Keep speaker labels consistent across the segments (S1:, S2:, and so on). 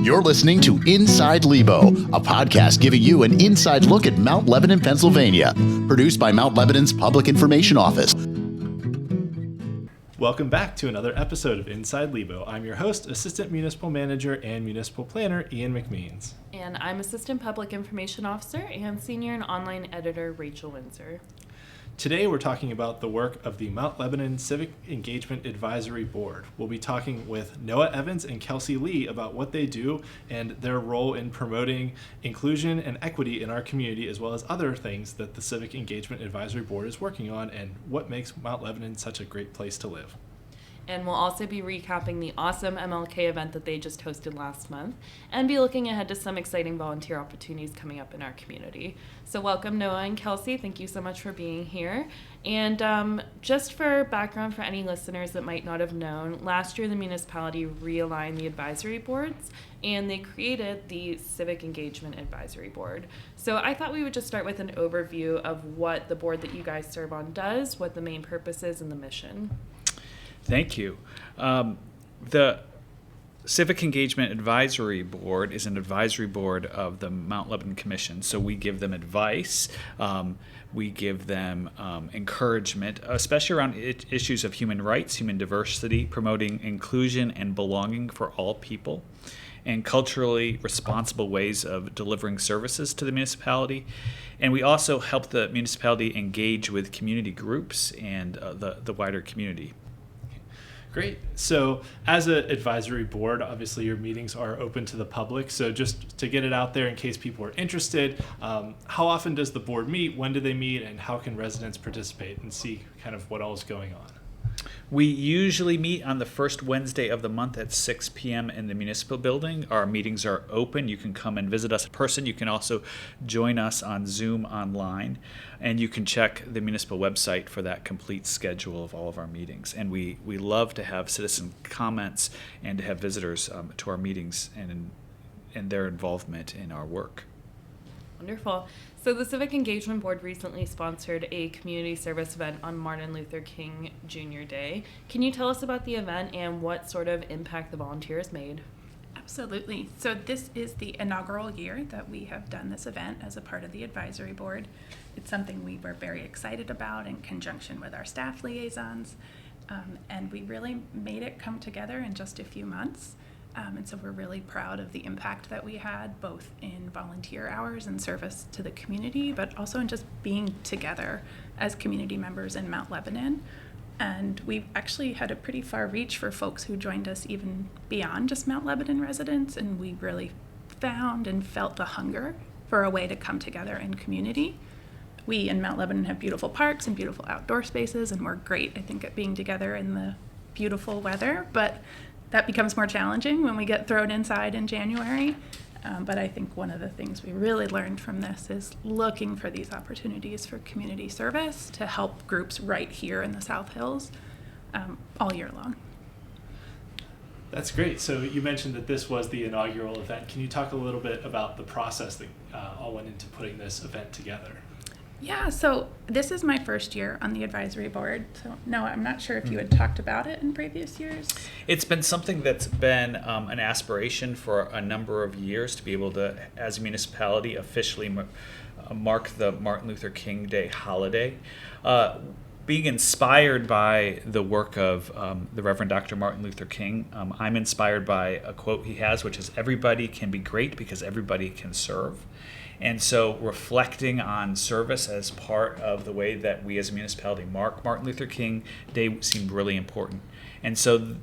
S1: You're listening to Inside Lebo, a podcast giving you an inside look at Mount Lebanon, Pennsylvania, produced by Mount Lebanon's Public Information Office.
S2: Welcome back to another episode of Inside Lebo. I'm your host, Assistant Municipal Manager and Municipal Planner, Ian McMeans.
S3: And I'm Assistant Public Information Officer and Senior and Online Editor, Rachel Windsor.
S2: Today we're talking about the work of the Mount Lebanon Civic Engagement Advisory Board. We'll be talking with Noah Evans and Kelsey Leigh about what they do and their role in promoting inclusion and equity in our community, as well as other things that the Civic Engagement Advisory Board is working on and what makes Mount Lebanon such a great place to live.
S3: And we'll also be recapping the awesome MLK event that they just hosted last month and be looking ahead to some exciting volunteer opportunities coming up in our community. So welcome, Noah and Kelsey. Thank you so much for being here. And just for background for any listeners that might not have known, last year the municipality realigned the advisory boards and they created the Civic Engagement Advisory Board. So I thought we would just start with an overview of what the board that you guys serve on does, what the main purpose is, and the mission.
S4: Thank you. The Civic Engagement Advisory Board is an advisory board of the Mount Lebanon Commission. So we give them advice, we give them encouragement, especially around issues of human rights, human diversity, promoting inclusion and belonging for all people, and culturally responsible ways of delivering services to the municipality. And we also help the municipality engage with community groups and the wider community.
S2: Great. So as an advisory board, obviously your meetings are open to the public. So just to get it out there in case people are interested, how often does the board meet? When do they meet? And how can residents participate and see kind of what all is going on?
S4: We usually meet on the first Wednesday of the month at 6 p.m. in the municipal building. Our meetings are open. You can come and visit us in person. You can also join us on Zoom online. And you can check the municipal website for that complete schedule of all of our meetings. And we love to have citizen comments and to have visitors to our meetings and their involvement in our work.
S3: Wonderful. So the Civic Engagement Board recently sponsored a community service event on Martin Luther King Jr. Day. Can you tell us about the event and what sort of impact the volunteers made?
S5: Absolutely. So this is the inaugural year that we have done this event as a part of the advisory board. It's something we were very excited about in conjunction with our staff liaisons, and we really made it come together in just a few months. And so we're really proud of the impact that we had, both in volunteer hours and service to the community, but also in just being together as community members in Mount Lebanon. And we've actually had a pretty far reach for folks who joined us even beyond just Mount Lebanon residents, and we really found and felt the hunger for a way to come together in community. We in Mount Lebanon have beautiful parks and beautiful outdoor spaces, and we're great, I think, at being together in the beautiful weather, but that becomes more challenging when we get thrown inside in January. But I think one of the things we really learned from this is looking for these opportunities for community service to help groups right here in the South Hills all year long.
S2: That's great. So you mentioned that this was the inaugural event. Can you talk a little bit about the process that all went into putting this event together?
S5: Yeah, so this is my first year on the advisory board. So no, I'm not sure if you had talked about it in previous years.
S4: It's been something that's been an aspiration for a number of years to be able to, as a municipality, officially mark the Martin Luther King Day holiday. Being inspired by the work of the Reverend Dr. Martin Luther King, I'm inspired by a quote he has, which is, "Everybody can be great because everybody can serve." And so reflecting on service as part of the way that we as a municipality mark Martin Luther King Day seemed really important. And so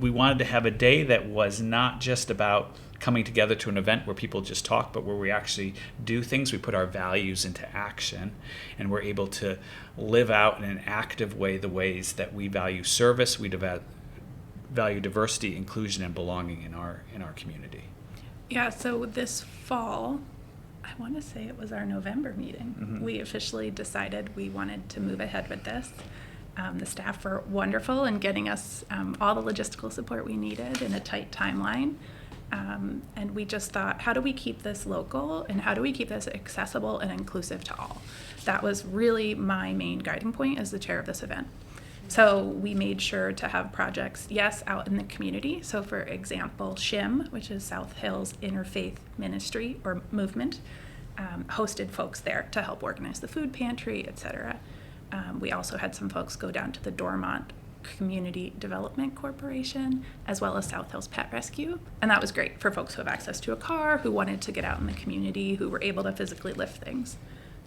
S4: we wanted to have a day that was not just about coming together to an event where people just talk, but where we actually do things. We put our values into action, and we're able to live out in an active way the ways that we value service, we value diversity, inclusion, and belonging in our community.
S5: Yeah, so this fall, I want to say it was our November meeting, we officially decided we wanted to move ahead with this. The staff were wonderful in getting us all the logistical support we needed in a tight timeline. And we just thought, how do we keep this local and how do we keep this accessible and inclusive to all? That was really my main guiding point as the chair of this event. So we made sure to have projects, yes, out in the community. So for example, SHIM, which is South Hills Interfaith Ministry or Movement, hosted folks there to help organize the food pantry, etc. We also had some folks go down to the Dormont Community Development Corporation, as well as South Hills Pet Rescue. And that was great for folks who have access to a car, who wanted to get out in the community, who were able to physically lift things.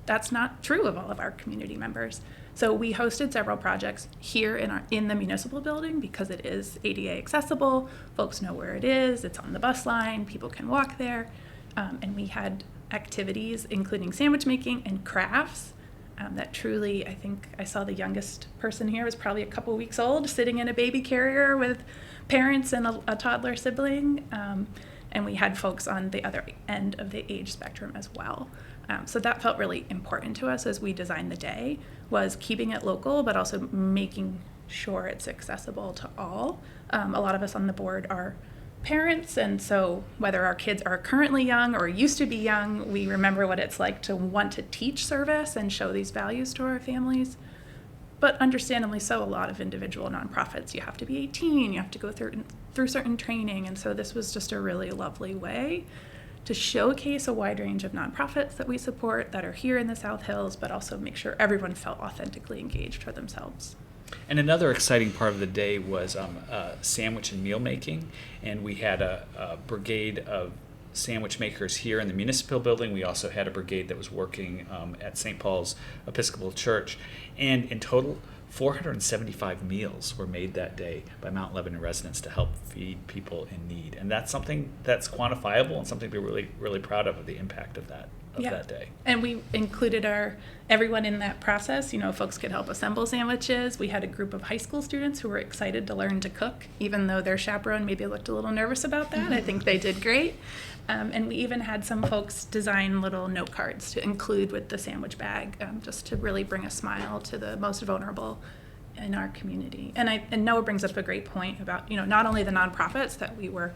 S5: That's not true of all of our community members. So we hosted several projects here in the municipal building because it is ADA accessible. Folks know where it is. It's on the bus line. People can walk there. And we had activities including sandwich making and crafts that truly, I think I saw the youngest person here was probably a couple weeks old, sitting in a baby carrier with parents and a toddler sibling. And we had folks on the other end of the age spectrum as well. So that felt really important to us as we designed the day, was keeping it local, but also making sure it's accessible to all. A lot of us on the board are parents, and so whether our kids are currently young or used to be young, we remember what it's like to want to teach service and show these values to our families. But understandably so, a lot of individual nonprofits, you have to be 18, you have to go through certain training, and so this was just a really lovely way to showcase a wide range of nonprofits that we support that are here in the South Hills, but also make sure everyone felt authentically engaged for themselves.
S4: And another exciting part of the day was sandwich and meal making, and we had a brigade of sandwich makers here in the municipal building. We also had a brigade that was working at St. Paul's Episcopal Church, and in total 475 meals were made that day by Mount Lebanon residents to help feed people in need. And that's something that's quantifiable and something we're really, really proud of the impact of that day.
S5: And we included everyone in that process. You know, folks could help assemble sandwiches. We had a group of high school students who were excited to learn to cook, even though their chaperone maybe looked a little nervous about that. I think they did great. And we even had some folks design little note cards to include with the sandwich bag, just to really bring a smile to the most vulnerable in our community. And Noah brings up a great point about, you know, not only the nonprofits that we were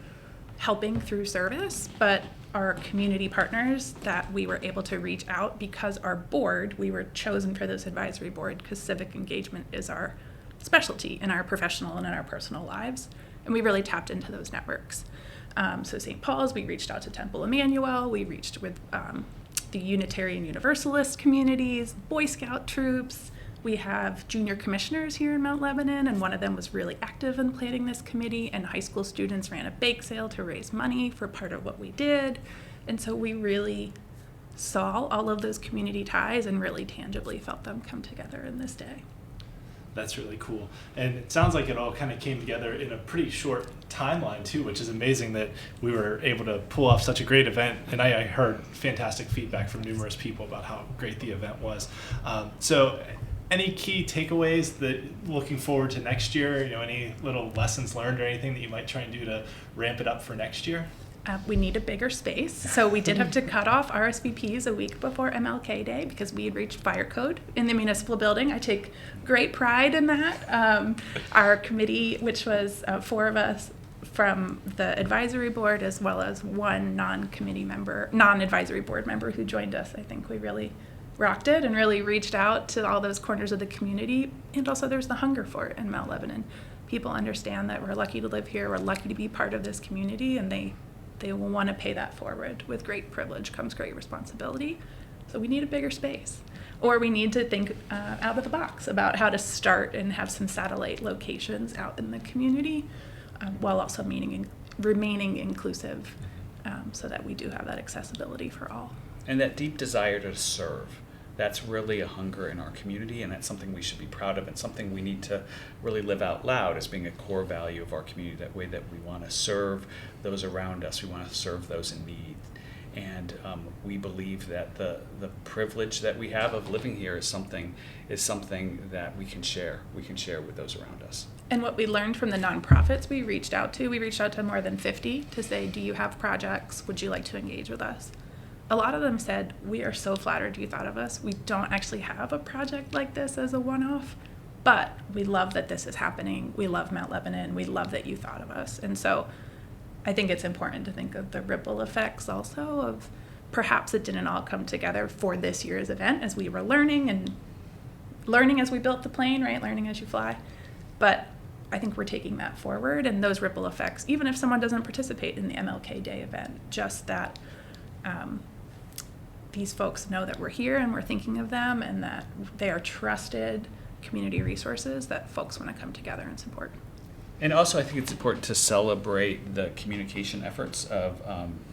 S5: helping through service, but our community partners that we were able to reach out because our board, we were chosen for this advisory board because civic engagement is our specialty in our professional and in our personal lives. And we really tapped into those networks. So St. Paul's, we reached out to Temple Emmanuel, we reached with the Unitarian Universalist communities, Boy Scout troops. We have junior commissioners here in Mount Lebanon, and one of them was really active in planning this committee, and high school students ran a bake sale to raise money for part of what we did. And so we really saw all of those community ties and really tangibly felt them come together in this day.
S2: That's really cool. And it sounds like it all kind of came together in a pretty short timeline too, which is amazing that we were able to pull off such a great event. And I heard fantastic feedback from numerous people about how great the event was. So any key takeaways that looking forward to next year, you know, any little lessons learned or anything that you might try and do to ramp it up for next year?
S5: We need a bigger space. So we did have to cut off RSVPs a week before MLK Day because we had reached fire code in the municipal building. I take great pride in that. Our committee, which was 4 of us from the advisory board, as well as one non-advisory board member who joined us, I think we really rocked it and really reached out to all those corners of the community. And also there's the hunger for it in Mount Lebanon. People understand that we're lucky to live here, we're lucky to be part of this community, and they will want to pay that forward. With great privilege comes great responsibility. So we need a bigger space. Or we need to think out of the box about how to start and have some satellite locations out in the community while also remaining inclusive so that we do have that accessibility for all.
S4: And that deep desire to serve. That's really a hunger in our community, and that's something we should be proud of, and something we need to really live out loud as being a core value of our community, that way that we want to serve those around us, we want to serve those in need. And we believe that the privilege that we have of living here is something that we can share with those around us.
S5: And what we learned from the nonprofits we reached out to more than 50 to say, do you have projects? Would you like to engage with us? A lot of them said, we are so flattered you thought of us. We don't actually have a project like this as a one-off, but we love that this is happening. We love Mount Lebanon. We love that you thought of us. And so I think it's important to think of the ripple effects also of perhaps it didn't all come together for this year's event as we were learning as we built the plane, right? Learning as you fly. But I think we're taking that forward, and those ripple effects, even if someone doesn't participate in the MLK Day event, just that these folks know that we're here and we're thinking of them, and that they are trusted community resources that folks want to come together and support.
S4: And also, I think it's important to celebrate the communication efforts of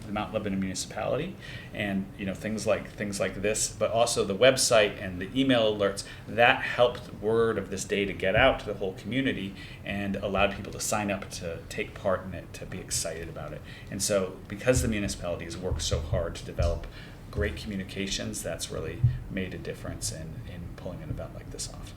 S4: the Mount Lebanon municipality, and things like this, but also the website and the email alerts that helped word of this day to get out to the whole community and allowed people to sign up to take part in it, to be excited about it. And so, because the municipality has worked so hard to develop great communications, that's really made a difference in pulling an event like this off.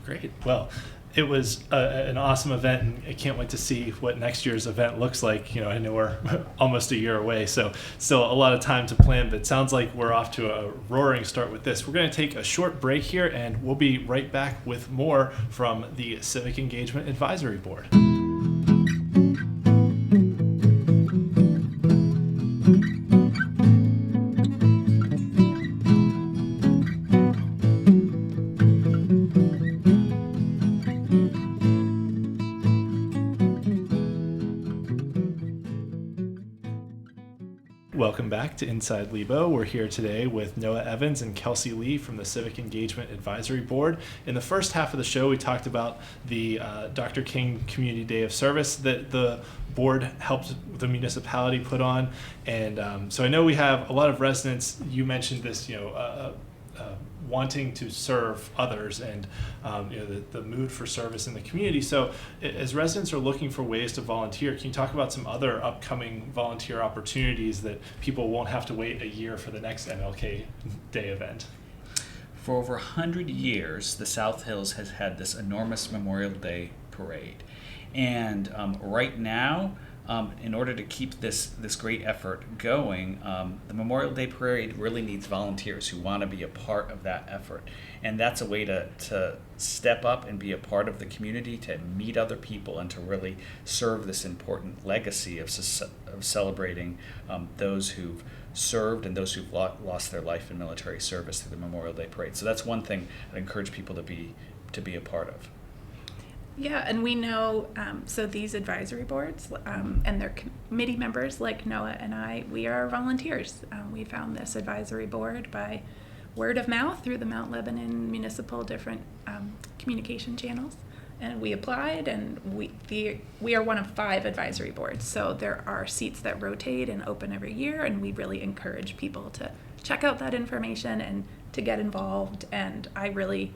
S2: Great. Well, it was an awesome event, and I can't wait to see what next year's event looks like. I know we're almost a year away, so still a lot of time to plan, but it sounds like we're off to a roaring start with this. We're going to take a short break here, and we'll be right back with more from the Civic Engagement Advisory Board. Welcome back to Inside Lebo. We're here today with Noah Evans and Kelsey Leigh from the Civic Engagement Advisory Board. In the first half of the show, we talked about the Dr. King Community Day of Service that the board helped the municipality put on. And so I know we have a lot of residents. You mentioned this, wanting to serve others, and the mood for service in the community. So as residents are looking for ways to volunteer, can you talk about some other upcoming volunteer opportunities that people won't have to wait a year for the next MLK Day event?
S4: For over 100 years, the South Hills has had this enormous Memorial Day parade. And right now, in order to keep this great effort going, the Memorial Day Parade really needs volunteers who want to be a part of that effort. And that's a way to step up and be a part of the community, to meet other people, and to really serve this important legacy of celebrating those who've served and those who've lost their life in military service through the Memorial Day Parade. So that's one thing I encourage people to be a part of.
S5: Yeah, and we know, so these advisory boards and their committee members like Noah and I, we are volunteers. We found this advisory board by word of mouth through the Mount Lebanon municipal different communication channels. And we applied, and we are one of 5 advisory boards. So there are seats that rotate and open every year, and we really encourage people to check out that information and to get involved. And I really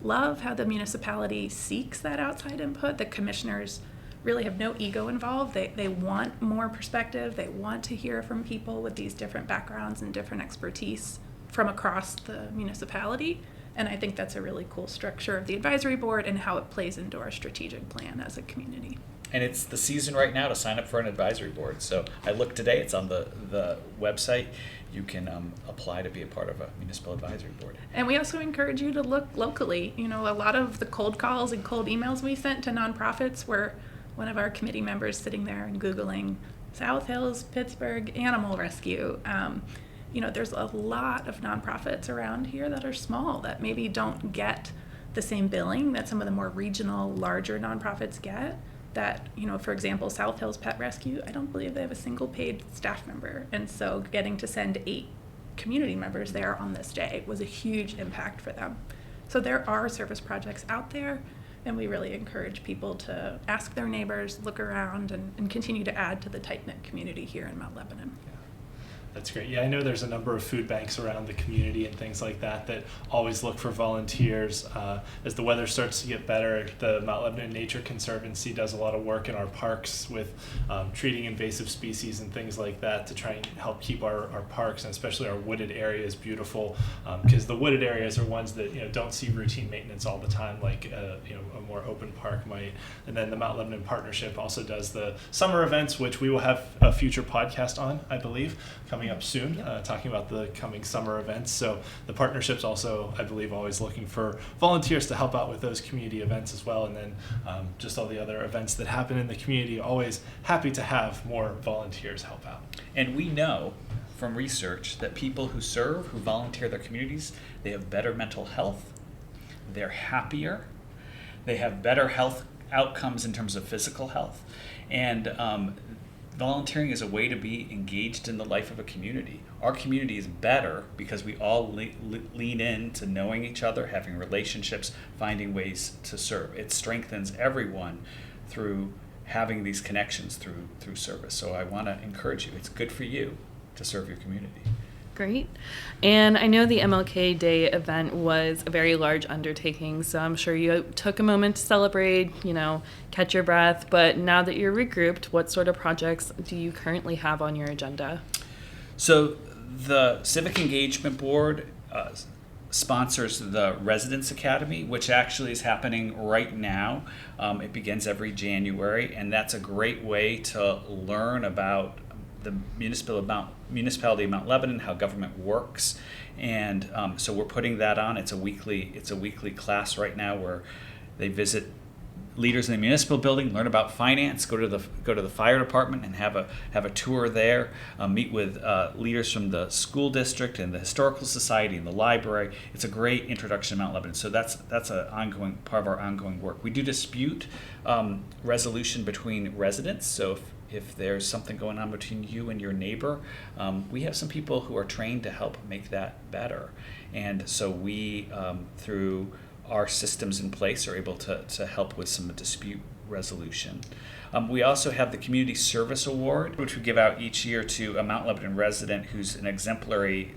S5: love how the municipality seeks that outside input. The commissioners really have no ego involved. They want more perspective. They want to hear from people with these different backgrounds and different expertise from across the municipality. And I think that's a really cool structure of the advisory board and how it plays into our strategic plan as a community.
S4: And it's the season right now to sign up for an advisory board. So I looked today, it's on the website. You can apply to be a part of a municipal advisory board.
S5: And we also encourage you to look locally. A lot of the cold calls and cold emails we sent to nonprofits were one of our committee members sitting there and Googling South Hills, Pittsburgh, animal rescue. There's a lot of nonprofits around here that are small that maybe don't get the same billing that some of the more regional, larger nonprofits get. That, for example, South Hills Pet Rescue, I don't believe they have a single paid staff member. And so getting to send 8 community members there on this day was a huge impact for them. So there are service projects out there, and we really encourage people to ask their neighbors, look around, and continue to add to the tight-knit community here in Mount Lebanon.
S2: That's great. Yeah, I know there's a number of food banks around the community and things like that always look for volunteers. As the weather starts to get better, the Mount Lebanon Nature Conservancy does a lot of work in our parks with treating invasive species and things like that to try and help keep our parks and especially our wooded areas beautiful, because the wooded areas are ones that don't see routine maintenance all the time like a more open park might. And then the Mount Lebanon Partnership also does the summer events, which we will have a future podcast on, I believe, coming up soon, talking about the coming summer events. So the partnership's also, I believe, always looking for volunteers to help out with those community events as well. And then just all the other events that happen in the community, always happy to have more volunteers help out.
S4: And we know from research that people who serve, who volunteer their communities, they have better mental health, they're happier, They have better health outcomes in terms of physical health. And volunteering is a way to be engaged in the life of a community. Our community is better because we all lean into knowing each other, having relationships, finding ways to serve. It strengthens everyone through having these connections through service. So I want to encourage you. It's good for you to serve your community.
S3: Great. And I know the MLK Day event was a very large undertaking, so I'm sure you took a moment to celebrate, catch your breath. But now that you're regrouped, what sort of projects do you currently have on your agenda?
S4: So the Civic Engagement Board sponsors the Residence Academy, which actually is happening right now. It begins every January, and that's a great way to learn about the municipality of Mount Lebanon, how government works, and so we're putting that on. It's a weekly class right now where they visit leaders in the municipal building, learn about finance, go to the fire department and have a tour there, meet with leaders from the school district and the historical society and the library. It's a great introduction to Mount Lebanon. So that's an ongoing part of our ongoing work. We do dispute resolution between residents. So if there's something going on between you and your neighbor, we have some people who are trained to help make that better. And so we, through our systems in place, are able to help with some dispute resolution. We also have the Community Service Award, which we give out each year to a Mount Lebanon resident who's an exemplary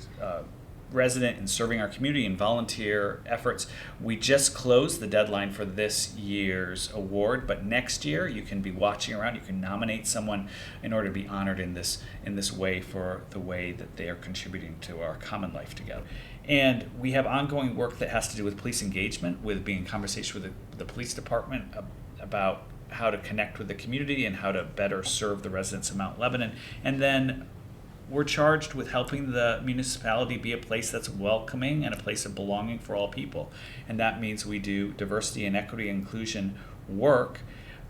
S4: resident in serving our community and volunteer efforts. We just closed the deadline for this year's award, but next year you can be watching around. You can nominate someone in order to be honored in this way for the way that they are contributing to our common life together. And we have ongoing work that has to do with police engagement, with being in conversation with the police department about how to connect with the community and how to better serve the residents of Mount Lebanon. And then we're charged with helping the municipality be a place that's welcoming and a place of belonging for all people. And that means we do diversity and equity and inclusion work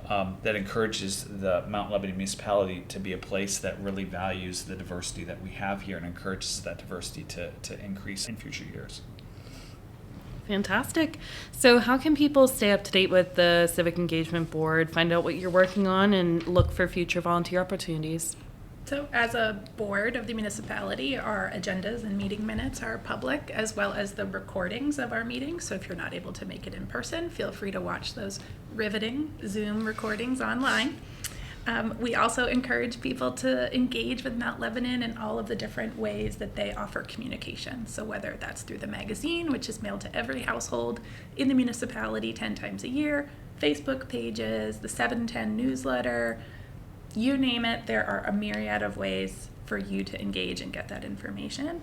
S4: that encourages the Mount Lebanon municipality to be a place that really values the diversity that we have here and encourages that diversity to increase in future years.
S3: Fantastic. So how can people stay up to date with the Civic Engagement Board, find out what you're working on, and look for future volunteer opportunities?
S5: So as a board of the municipality, our agendas and meeting minutes are public, as well as the recordings of our meetings. So if you're not able to make it in person, feel free to watch those riveting Zoom recordings online. We also encourage people to engage with Mount Lebanon in all of the different ways that they offer communication. So whether that's through the magazine, which is mailed to every household in the municipality 10 times a year, Facebook pages, the 710 newsletter, you name it, there are a myriad of ways for you to engage and get that information.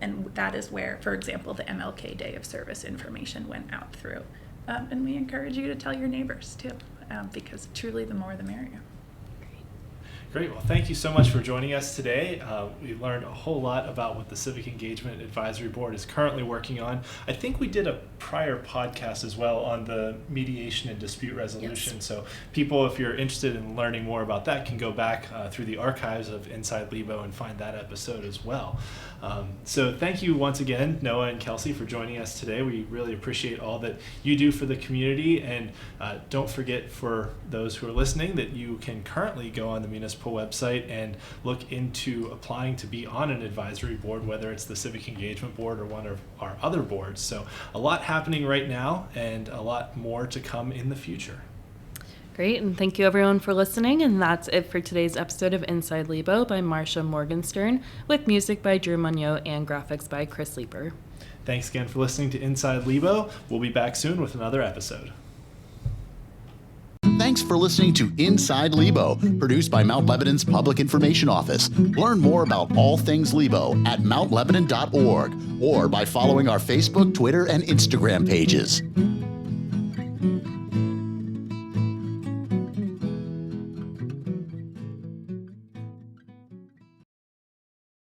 S5: And that is where, for example, the MLK Day of Service information went out through. And we encourage you to tell your neighbors too, because truly the more the merrier.
S2: Great. Well, thank you so much for joining us today. We learned a whole lot about what the Civic Engagement Advisory Board is currently working on. I think we did a prior podcast as well on the mediation and dispute resolution. Yes. So people, if you're interested in learning more about that, can go back through the archives of Inside Lebo and find that episode as well. So thank you once again, Noah and Kelsey, for joining us today. We really appreciate all that you do for the community. And don't forget, for those who are listening, that you can currently go on the municipal website and look into applying to be on an advisory board, whether it's the Civic Engagement Board or one of our other boards. So a lot happening right now and a lot more to come in the future.
S3: Great, and thank you everyone for listening, and that's it for today's episode of Inside Lebo by Marsha Morgenstern, with music by Drew Monyo and graphics by Chris Leeper.
S2: Thanks again for listening to Inside Lebo. We'll be back soon with another episode.
S1: Thanks for listening to Inside Lebo, produced by Mount Lebanon's Public Information Office. Learn more about all things Lebo at mountlebanon.org or by following our Facebook, Twitter, and Instagram pages.